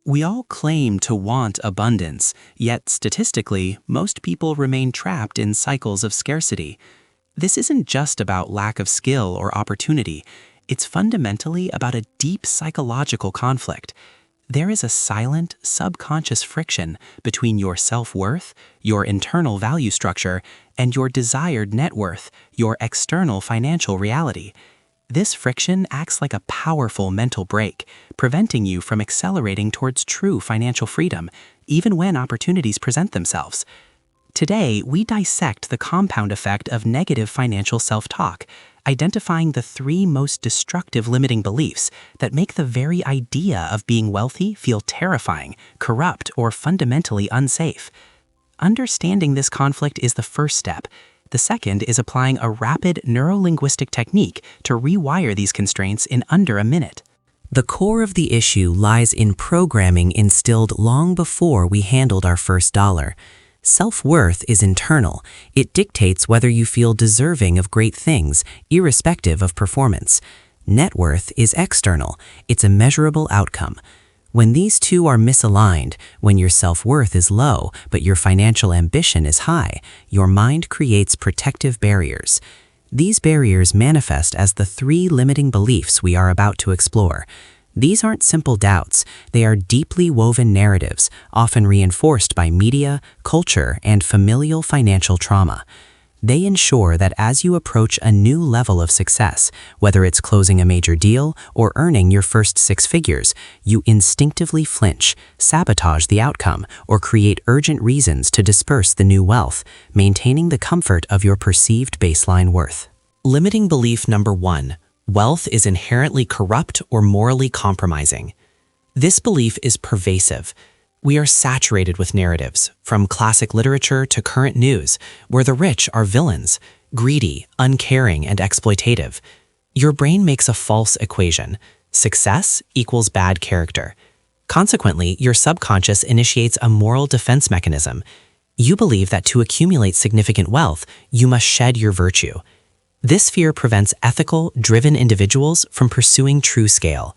We all claim to want abundance, yet statistically, most people remain trapped in cycles of scarcity. This isn't just about lack of skill or opportunity. It's fundamentally about a deep psychological conflict. There is a silent, subconscious friction between your self-worth, your internal value structure, and your desired net worth, your external financial reality. This friction acts like a powerful mental brake, preventing you from accelerating towards true financial freedom, even when opportunities present themselves. Today, we dissect the compound effect of negative financial self-talk, identifying the 3 most destructive limiting beliefs that make the very idea of being wealthy feel terrifying, corrupt, or fundamentally unsafe. Understanding this conflict is the first step. The second is applying a rapid neurolinguistic technique to rewire these constraints in under a minute. The core of the issue lies in programming instilled long before we handled our first dollar. Self-worth is internal. It dictates whether you feel deserving of great things, irrespective of performance. Net worth is external. It's a measurable outcome. When these two are misaligned, when your self-worth is low but your financial ambition is high, your mind creates protective barriers. These barriers manifest as the 3 limiting beliefs we are about to explore. These aren't simple doubts. They are deeply woven narratives, often reinforced by media, culture, and familial financial trauma. They ensure that as you approach a new level of success, whether it's closing a major deal or earning your first 6 figures, you instinctively flinch, sabotage the outcome, or create urgent reasons to disperse the new wealth, maintaining the comfort of your perceived baseline worth. Limiting belief number 1. Wealth is inherently corrupt or morally compromising. This belief is pervasive. We are saturated with narratives, from classic literature to current news, where the rich are villains, greedy, uncaring, and exploitative. Your brain makes a false equation. Success equals bad character. Consequently, your subconscious initiates a moral defense mechanism. You believe that to accumulate significant wealth, you must shed your virtue. This fear prevents ethical, driven individuals from pursuing true scale.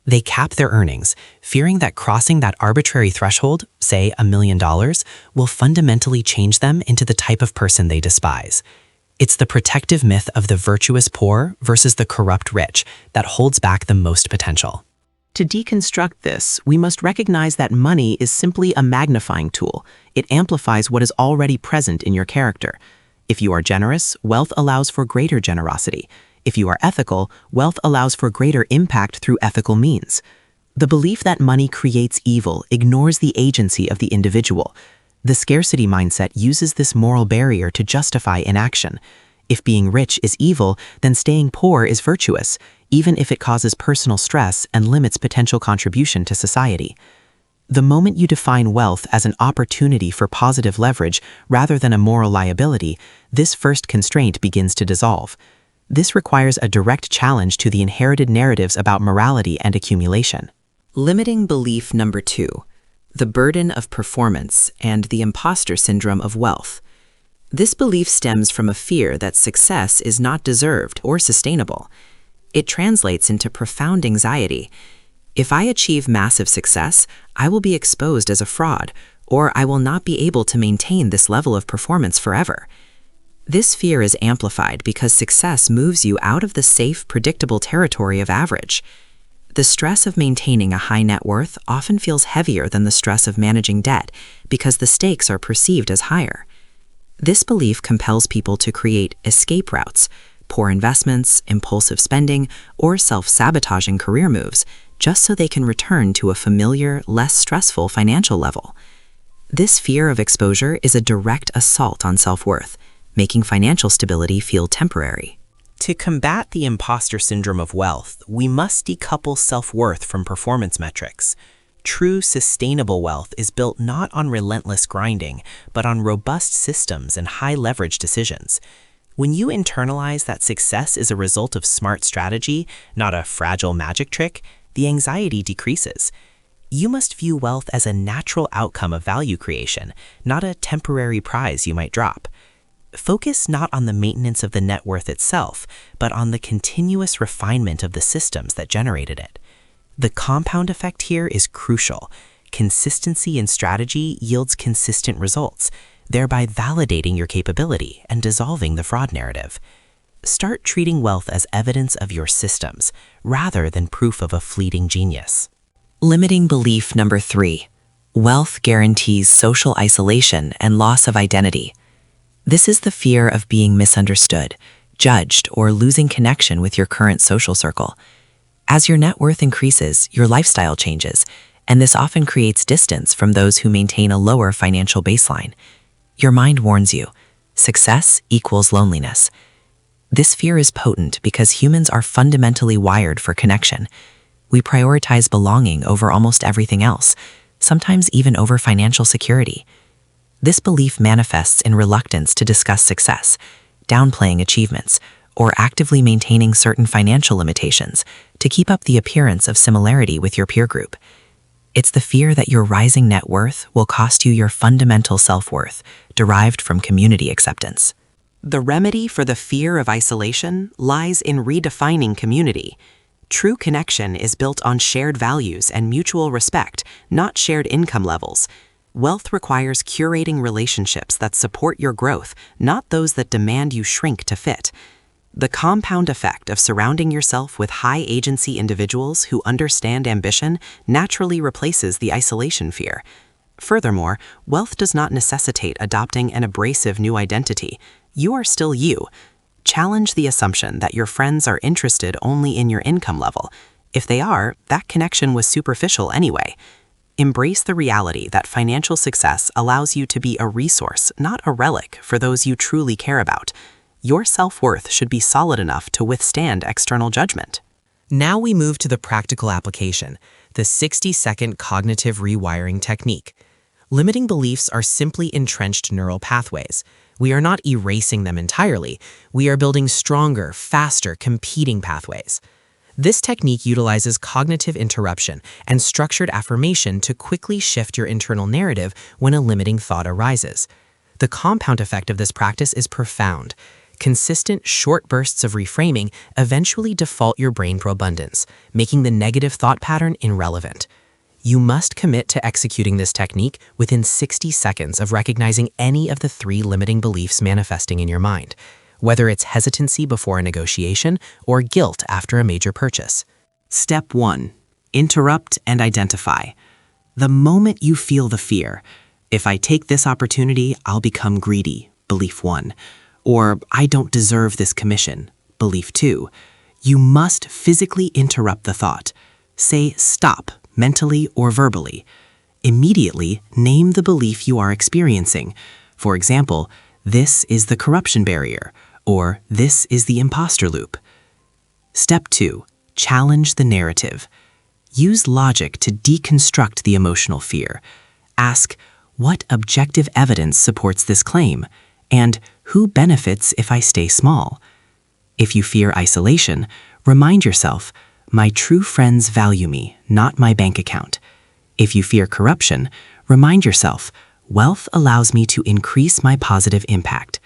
They cap their earnings, fearing that crossing that arbitrary threshold, say $1 million, will fundamentally change them into the type of person they despise. It's the protective myth of the virtuous poor versus the corrupt rich that holds back the most potential. To deconstruct this, we must recognize that money is simply a magnifying tool. It amplifies what is already present in your character. If you are generous, wealth allows for greater generosity. If you are ethical, wealth allows for greater impact through ethical means. The belief that money creates evil ignores the agency of the individual. The scarcity mindset uses this moral barrier to justify inaction. If being rich is evil, then staying poor is virtuous, even if it causes personal stress and limits potential contribution to society. The moment you define wealth as an opportunity for positive leverage rather than a moral liability, this first constraint begins to dissolve. This requires a direct challenge to the inherited narratives about morality and accumulation. Limiting belief number 2. The burden of performance and the imposter syndrome of wealth. This belief stems from a fear that success is not deserved or sustainable. It translates into profound anxiety. If I achieve massive success, I will be exposed as a fraud, or I will not be able to maintain this level of performance forever. This fear is amplified because success moves you out of the safe, predictable territory of average. The stress of maintaining a high net worth often feels heavier than the stress of managing debt because the stakes are perceived as higher. This belief compels people to create escape routes, poor investments, impulsive spending, or self-sabotaging career moves, just so they can return to a familiar, less stressful financial level. This fear of exposure is a direct assault on self-worth, making financial stability feel temporary. To combat the imposter syndrome of wealth, we must decouple self-worth from performance metrics. True sustainable wealth is built not on relentless grinding, but on robust systems and high-leverage decisions. When you internalize that success is a result of smart strategy, not a fragile magic trick, the anxiety decreases. You must view wealth as a natural outcome of value creation, not a temporary prize you might drop. Focus not on the maintenance of the net worth itself, but on the continuous refinement of the systems that generated it. The compound effect here is crucial. Consistency in strategy yields consistent results, thereby validating your capability and dissolving the fraud narrative. Start treating wealth as evidence of your systems, rather than proof of a fleeting genius. Limiting belief number 3. Wealth guarantees social isolation and loss of identity. This is the fear of being misunderstood, judged, or losing connection with your current social circle. As your net worth increases, your lifestyle changes, and this often creates distance from those who maintain a lower financial baseline. Your mind warns you, success equals loneliness. This fear is potent because humans are fundamentally wired for connection. We prioritize belonging over almost everything else, sometimes even over financial security. This belief manifests in reluctance to discuss success, downplaying achievements, or actively maintaining certain financial limitations to keep up the appearance of similarity with your peer group. It's the fear that your rising net worth will cost you your fundamental self-worth, derived from community acceptance. The remedy for the fear of isolation lies in redefining community. True connection is built on shared values and mutual respect, not shared income levels. Wealth requires curating relationships that support your growth, not those that demand you shrink to fit. The compound effect of surrounding yourself with high-agency individuals who understand ambition naturally replaces the isolation fear. Furthermore, wealth does not necessitate adopting an abrasive new identity. You are still you. Challenge the assumption that your friends are interested only in your income level. If they are, that connection was superficial anyway. Embrace the reality that financial success allows you to be a resource, not a relic, for those you truly care about. Your self-worth should be solid enough to withstand external judgment. Now we move to the practical application, the 60-second cognitive rewiring technique. Limiting beliefs are simply entrenched neural pathways. We are not erasing them entirely. We are building stronger, faster, competing pathways. This technique utilizes cognitive interruption and structured affirmation to quickly shift your internal narrative when a limiting thought arises. The compound effect of this practice is profound. Consistent, short bursts of reframing eventually default your brain for abundance, making the negative thought pattern irrelevant. You must commit to executing this technique within 60 seconds of recognizing any of the 3 limiting beliefs manifesting in your mind, whether it's hesitancy before a negotiation or guilt after a major purchase. Step 1. Interrupt and identify. The moment you feel the fear, if I take this opportunity, I'll become greedy, belief 1. Or I don't deserve this commission, belief 2. You must physically interrupt the thought. Say stop, mentally or verbally. Immediately name the belief you are experiencing. For example, this is the corruption barrier, or this is the imposter loop. Step 2. Challenge the narrative. Use logic to deconstruct the emotional fear. Ask, what objective evidence supports this claim? And who benefits if I stay small? If you fear isolation, remind yourself, my true friends value me, not my bank account. If you fear corruption, remind yourself, wealth allows me to increase my positive impact.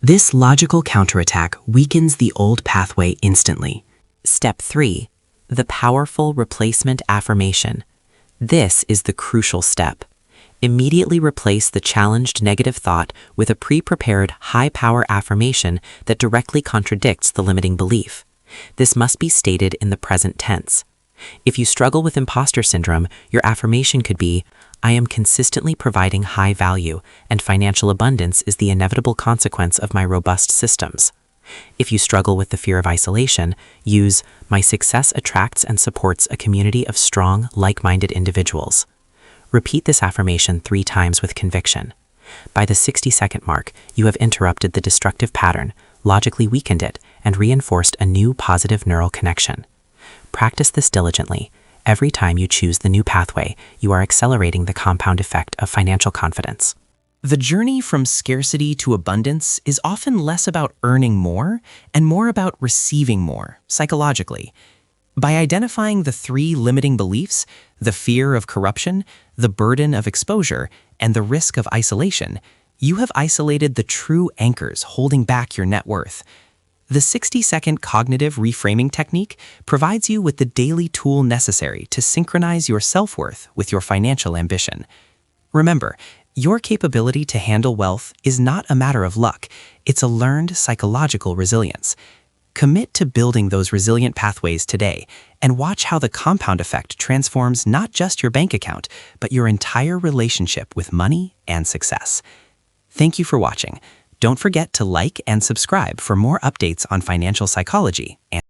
This logical counterattack weakens the old pathway instantly. Step 3. The powerful replacement affirmation. This is the crucial step. Immediately replace the challenged negative thought with a pre-prepared high-power affirmation that directly contradicts the limiting belief. This must be stated in the present tense. If you struggle with imposter syndrome, your affirmation could be, I am consistently providing high value, and financial abundance is the inevitable consequence of my robust systems. If you struggle with the fear of isolation, use, my success attracts and supports a community of strong, like-minded individuals. Repeat this affirmation 3 times with conviction. By the 60-second mark, you have interrupted the destructive pattern, logically weakened it, and reinforced a new positive neural connection. Practice this diligently. Every time you choose the new pathway, you are accelerating the compound effect of financial confidence. The journey from scarcity to abundance is often less about earning more and more about receiving more, psychologically. By identifying the 3 limiting beliefs, the fear of corruption, the burden of exposure, and the risk of isolation, you have isolated the true anchors holding back your net worth. The 60-second cognitive reframing technique provides you with the daily tool necessary to synchronize your self-worth with your financial ambition. Remember, your capability to handle wealth is not a matter of luck, it's a learned psychological resilience. Commit to building those resilient pathways today and watch how the compound effect transforms not just your bank account, but your entire relationship with money and success. Thank you for watching. Don't forget to like and subscribe for more updates on financial psychology and